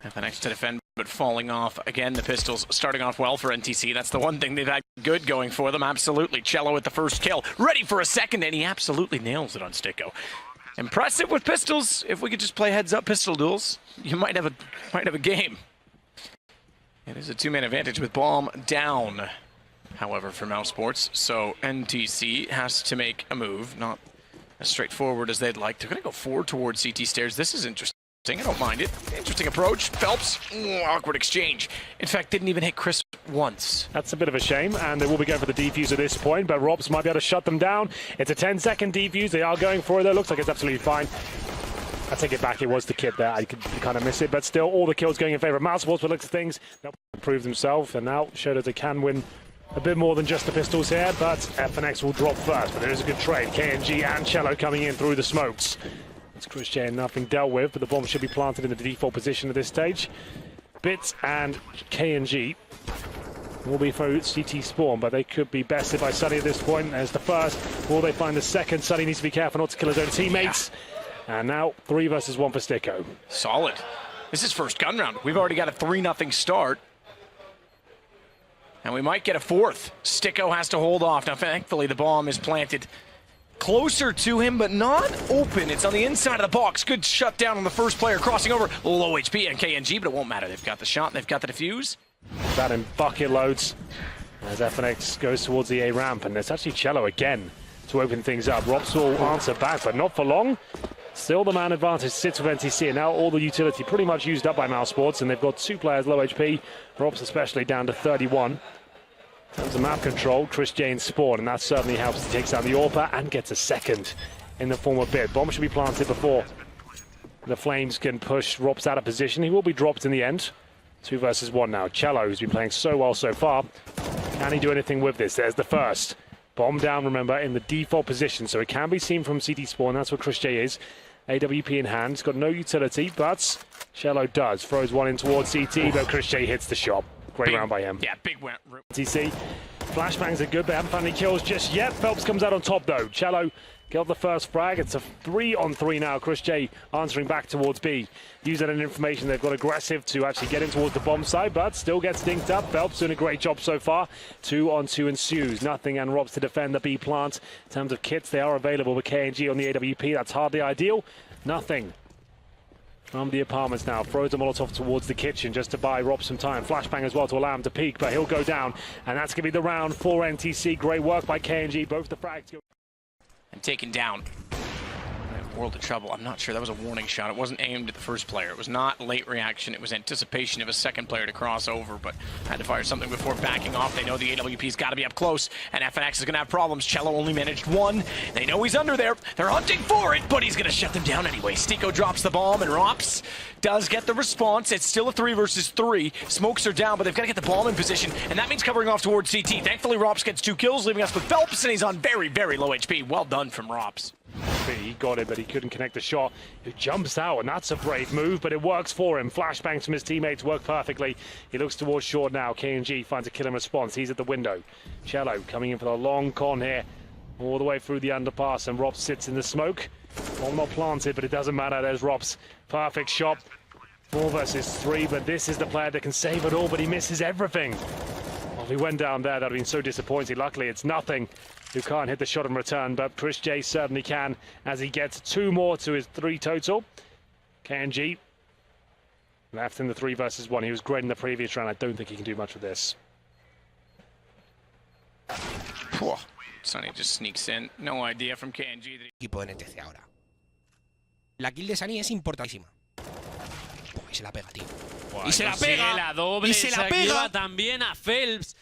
FNX to defend, but falling off. Again, the pistols starting off well for NTC. That's the one thing they've had good going for them. Absolutely. Cello with the first kill. Ready for a second, and he absolutely nails it on Sticko. Impressive with pistols. If we could just play heads-up pistol duels, you might have a game. It is a two-man advantage with bomb down, however, for Mousesports. So NTC has to make a move, not as straightforward as they'd like. They're going to go forward towards CT stairs. This is interesting. I don't mind it. Interesting approach. Phelps, awkward exchange. In fact, didn't even hit Chris once. That's a bit of a shame, and they will be going for the defuse at this point, but Robs might be able to shut them down. It's a 10-second defuse. They are going for it, though. Looks like it's absolutely fine. I take it back. It was the kid there. I could kind of miss it, but still, all the kills going in favor of Mousesports. But looks at things, they'll improve themselves, and now show that they can win a bit more than just the pistols here, but FNX will drop first. But there is a good trade. KNG and Cello coming in through the smokes. It's Chris J and nothing dealt with, but the bomb should be planted in the default position at this stage. Bits and KNG will be for CT spawn, but they could be bested by Sunny at this point. There's the first. Will they find the second? Sunny needs to be careful not to kill his own teammates. Yeah. And now 3 versus 1 for Sticko. Solid. This is first gun round. We've already got a 3-0 start. And we might get a fourth. Sticko has to hold off. Now, thankfully, the bomb is planted closer to him, but not open. It's on the inside of the box. Good shutdown on the first player crossing over. Low HP and KNG, but it won't matter. They've got the shot, they've got the defuse. That in bucket loads as FNX goes towards the A ramp, and it's actually Cello again to open things up. Robs will answer back, but not for long. Still the man advantage sits with NTC, and now all the utility pretty much used up by Mousesports, and they've got 2 players low HP. Robs especially down to 31. In terms of map control, Chris Jane's spawn, and that certainly helps. He takes out the AWPer and gets a second in the form of bid. Bomb should be planted before the Flames can push Robs out of position. He will be dropped in the end. 2 versus 1 now. Cello, who's been playing so well so far. Can he do anything with this? There's the first. Bomb down, remember, in the default position, so it can be seen from CT spawn. That's what Chris J is. AWP in hand. He's got no utility, but Cello does. Throws one in towards CT, but Chris J hits the shot. Great round by him. Yeah, big round. NTC. Flashbangs are good, they haven't found any kills just yet. Phelps comes out on top, though. Cello got the first frag. It's a 3-on-3 now. Chris J answering back towards B. Use that information. They've got aggressive to actually get in towards the bomb side, but still gets dinked up. Phelps doing a great job so far. 2-on-2 ensues. Nothing and Robs to defend the B plant. In terms of kits, they are available with KNG on the AWP. That's hardly ideal. Nothing from the apartments now. Throws a Molotov towards the kitchen just to buy Rob some time. Flashbang as well to allow him to peek, but he'll go down. And that's going to be the round for NTC. Great work by KNG. Both the frags go. And taken down. World of trouble. I'm not sure. That was a warning shot. It wasn't aimed at the first player. It was not late reaction. It was anticipation of a second player to cross over, but had to fire something before backing off. They know the AWP's got to be up close, and FNX is going to have problems. Cello only managed 1. They know he's under there. They're hunting for it, but he's going to shut them down anyway. Sticko drops the bomb, and Rops does get the response. It's still a 3 versus 3. Smokes are down, but they've got to get the bomb in position, and that means covering off towards CT. Thankfully, Rops gets 2 kills, leaving us with Phelps, and he's on very, very low HP. Well done from Rops. He got it, but he couldn't connect the shot. He jumps out, and that's a brave move, but it works for him. Flashbangs from his teammates work perfectly. He looks towards short now. KNG finds a kill in response. He's at the window. Cello coming in for the long con here, all the way through the underpass, and Robs sits in the smoke. Well, not planted, but it doesn't matter. There's Robs. Perfect shot. 4 versus 3, but this is the player that can save it all, but he misses everything. Well, if he went down there, that would have been so disappointing. Luckily, it's nothing. Who can't hit the shot in return, but Chris J certainly can as he gets 2 more to his 3 total. KNG left in the 3 versus 1. He was great in the previous round. I don't think he can do much with this. Sunny just sneaks in. No idea from KNG. Equipo de NTC ahora. La kill de Sunny es importantísima. Y se la pega, tío. Y se la pega. La doble, y se la pega también a Phelps.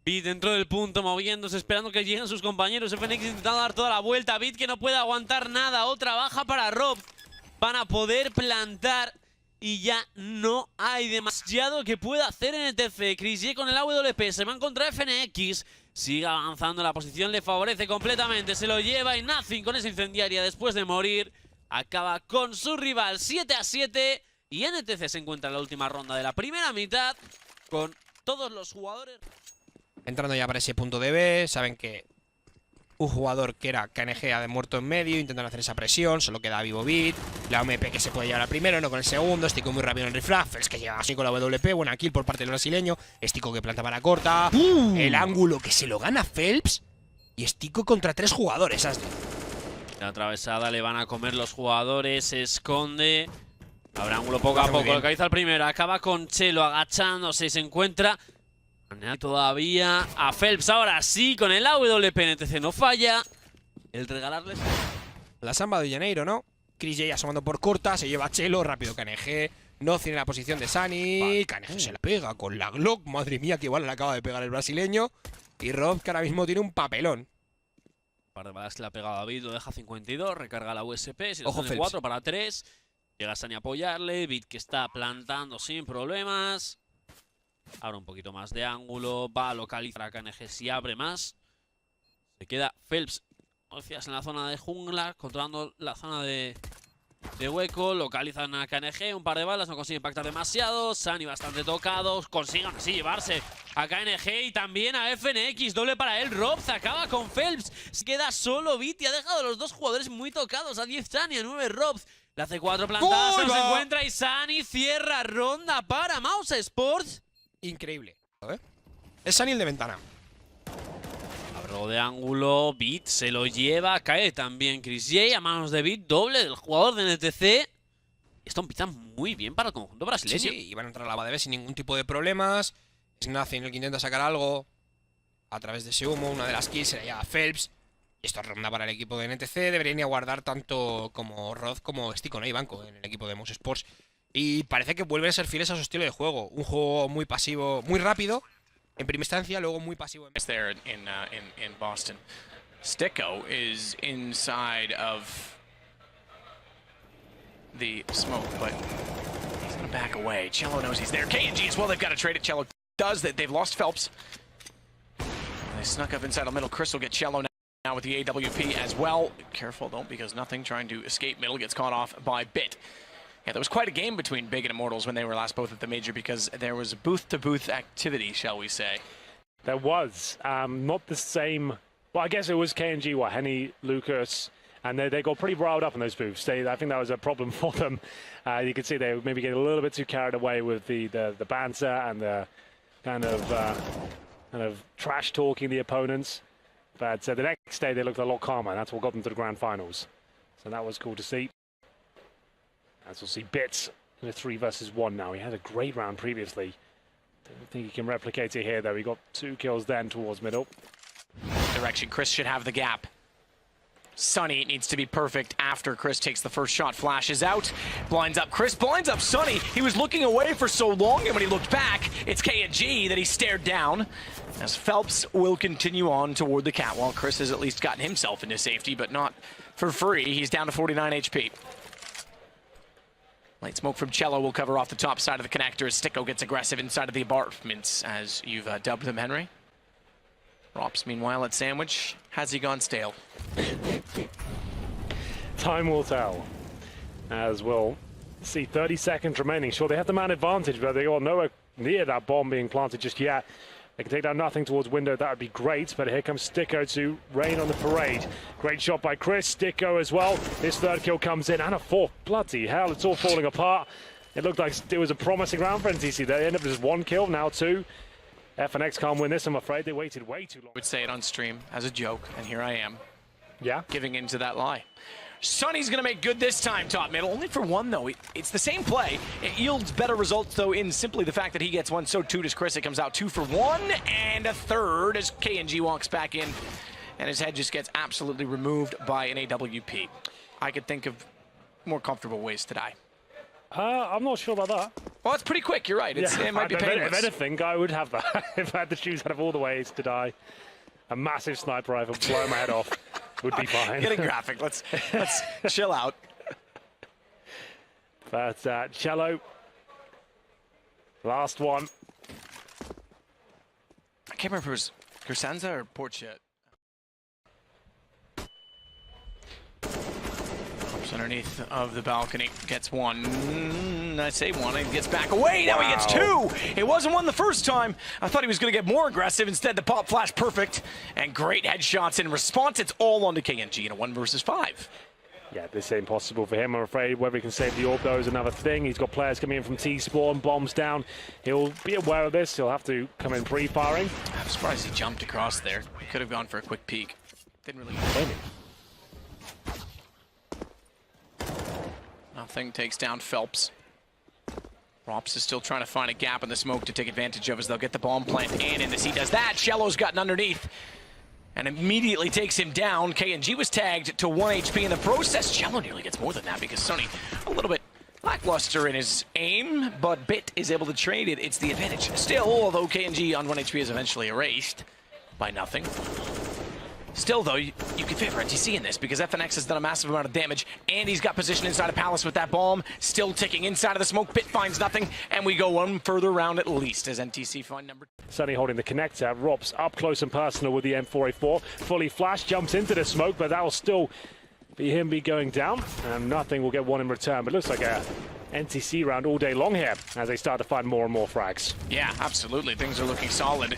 Bit dentro del punto, moviéndose, esperando que lleguen sus compañeros. FNX intentando dar toda la vuelta. Bit que no puede aguantar nada. Otra baja para Rob. Van a poder plantar. Y ya no hay demasiado que pueda hacer en NTC. Chris J con el AWP. Se va en contra de FNX. Sigue avanzando. La posición le favorece completamente. Se lo lleva y Nothing con esa incendiaria después de morir. Acaba con su rival 7-7. Y NTC se encuentra en la última ronda de la primera mitad. Con todos los jugadores... Entrando ya para ese punto de B, saben que un jugador que era KNG de muerto en medio, intentan hacer esa presión, solo queda vivo Bit, la OMP que se puede llevar al primero, no con el segundo, Stico muy rápido en el refrag, Fels que llega así con la WP, buena kill por parte del brasileño, Stico que planta para corta, el ángulo que se lo gana Phelps y Stico contra 3 jugadores, Ashley. La atravesada le van a comer los jugadores, se esconde. Habrá ángulo poco a poco, localiza el primero, acaba con Chelo agachándose y se encuentra todavía a Phelps. Ahora sí, con el AWP NTC no falla. El regalarles la samba de Janeiro, ¿no? Chris J asomando por corta, se lleva a Chelo, rápido KNG. No tiene la posición de Sunny. KNG se la pega con la Glock. Madre mía, que igual le acaba de pegar el brasileño. Y Rob, que ahora mismo tiene un papelón. Un par de balas que le ha pegado a David, lo deja 52, recarga la USP, si ojo, de 4 para 3. Llega Sunny a apoyarle, Bit que está plantando sin problemas. Ahora un poquito más de ángulo, va a localizar a KNG si abre más. Se queda Phelps, como decías, en la zona de jungla, controlando la zona de hueco. Localizan a KNG, un par de balas, no consigue impactar demasiado. Sunny bastante tocado, consiguen así llevarse a KNG y también a FNX. Doble para él, Rob se acaba con Phelps. Se queda solo Bit y ha dejado a los dos jugadores muy tocados. A 10 Sunny, a 9 Rob. La C4 plantada, se encuentra y Sunny cierra ronda para Mousesports. Increíble, ¿eh? Es Sunny el de ventana. Abro de ángulo, Bit se lo lleva, cae también Chris J a manos de Bit, doble del jugador de NTC. Esto empieza muy bien para el conjunto brasileño. Sí, y van a entrar a la BDB sin ningún tipo de problemas. Es Nothing el que intenta sacar algo a través de ese humo, una de las kills se la lleva a Phelps. Y esto es ronda para el equipo de NTC. Deberían ir a guardar tanto como Rod como Stico, ¿no? Y Banco en el equipo de Mousesports. Y parece que vuelven a ser fieles a su estilo de juego. Un juego muy pasivo, muy rápido en primera instancia, luego muy pasivo. There in Boston. Stico is inside of the smoke, but he's gonna back away. Cello knows he's there. K&G as well, they've got to trade it. Cello does that. They've lost Phelps. They snuck up inside the middle. Chris will get Cello now with the AWP as well. Careful though, because Nothing trying to escape middle gets caught off by Bit. Yeah, there was quite a game between Big and Immortals when they were last both at the major because there was booth-to-booth activity, shall we say. There was. Not the same. Well, I guess it was K&G, Henny, Lucas, and they got pretty riled up in those booths. I think that was a problem for them. You could see they were maybe getting a little bit too carried away with the banter and the kind of trash talking the opponents. But the next day they looked a lot calmer, and that's what got them to the grand finals. So that was cool to see. As we'll see Bits in a 3 versus 1 now. He had a great round previously. Don't think he can replicate it here though. He got 2 kills then towards middle. Direction, Chris should have the gap. Sunny needs to be perfect after Chris takes the first shot, flashes out, blinds up Chris, blinds up Sunny. He was looking away for so long, and when he looked back, it's K&G that he stared down. As Phelps will continue on toward the catwalk. Chris has at least gotten himself into safety, but not for free. He's down to 49 HP. Light smoke from Cello will cover off the top side of the connector as Stico gets aggressive inside of the apartments, as you've dubbed them, Henry. Rops, meanwhile, at Sandwich. Has he gone stale? Time will tell. As we'll see 30 seconds remaining. Sure, they have the man advantage, but they got nowhere near that bomb being planted just yet. They can take down Nothing towards window, that would be great, but here comes Stico to rain on the parade. Great shot by Chris, Stico as well. His 3rd kill comes in, and a 4th. Bloody hell, it's all falling apart. It looked like it was a promising round for NTC. They ended up with just 1 kill, now 2. FNX can't win this, I'm afraid. They waited way too long. I would say it on stream as a joke, and here I am. Yeah? Giving into that lie. Sunny's going to make good this time, top middle. Only for 1, though. It's the same play. It yields better results, though, in simply the fact that he gets 1. So, too, does Chris. It comes out 2 for 1, and a 3rd as K&G walks back in, and his head just gets absolutely removed by an AWP. I could think of more comfortable ways to die. I'm not sure about that. Well, it's pretty quick. You're right. It might be painless. If anything, I would have that. If I had to choose out of all the ways to die, a massive sniper rifle blow my head off would be fine. Getting graphic. Let's chill out. But Cello, last one. I can't remember if it was Gersanza or Portchet. Underneath of the balcony, gets 1. one, I say one, and he gets back away. Now he gets two. It wasn't one the first time. I thought he was going to get more aggressive. Instead, the pop flash perfect and great headshots in response. It's all on to KNG in a 1 versus 5. Yeah, this ain't possible for him, I'm afraid. Whether he can save the orb, though, is another thing. He's got players coming in from T-spawn, bombs down. He'll be aware of this. He'll have to come in pre-firing. I'm surprised he jumped across there. He could have gone for a quick peek. Didn't really Maybe. Nothing takes down Phelps. Rops is still trying to find a gap in the smoke to take advantage of as they'll get the bomb plant in. And as he does that, Shello's gotten underneath and immediately takes him down. KNG was tagged to 1 HP in the process. Shello nearly gets more than that because Sonny a little bit lackluster in his aim, but Bit is able to trade it. It's the advantage still, although KNG on 1 HP is eventually erased by nothing. Still, though, you can favor NTC in this because FNX has done a massive amount of damage, and he's got position inside of Palace with that bomb, still ticking inside of the smoke. Bit finds nothing, and we go one further round at least as NTC find number 2. Sonny holding the connector. Rops up close and personal with the M4A4. Fully flash, jumps into the smoke, but that will still be him going down, and nothing will get one in return. But it looks like a NTC round all day long here as they start to find more and more frags. Yeah, absolutely. Things are looking solid.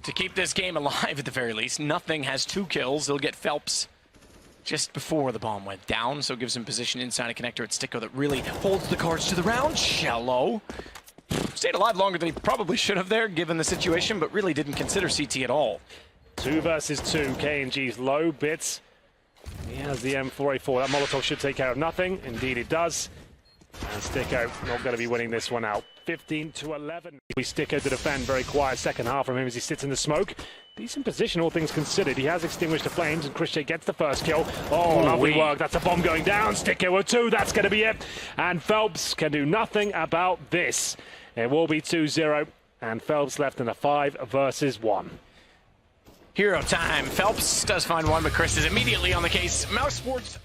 To keep this game alive at the very least, Nothing has 2 kills. They'll get Phelps just before the bomb went down, so it gives him position inside a connector at Sticko that really holds the cards to the round. Shello stayed alive longer than he probably should have there, given the situation, but really didn't consider CT at all. 2 versus 2. KNG's low. Bits. He has the M4A4. That Molotov should take care of Nothing. Indeed it does. And Sticko not going to be winning this one out. 15-11. Sticko to defend. Very quiet second half from him as he sits in the smoke. Decent position, all things considered. He has extinguished the flames, and Christian gets the first kill. Oh, lovely work. That's a bomb going down. Sticko with 2. That's going to be it. And Phelps can do nothing about this. It will be 2-0. And Phelps left in a 5 versus 1. Hero time. Phelps does find one, but Chris is immediately on the case. Mousesports.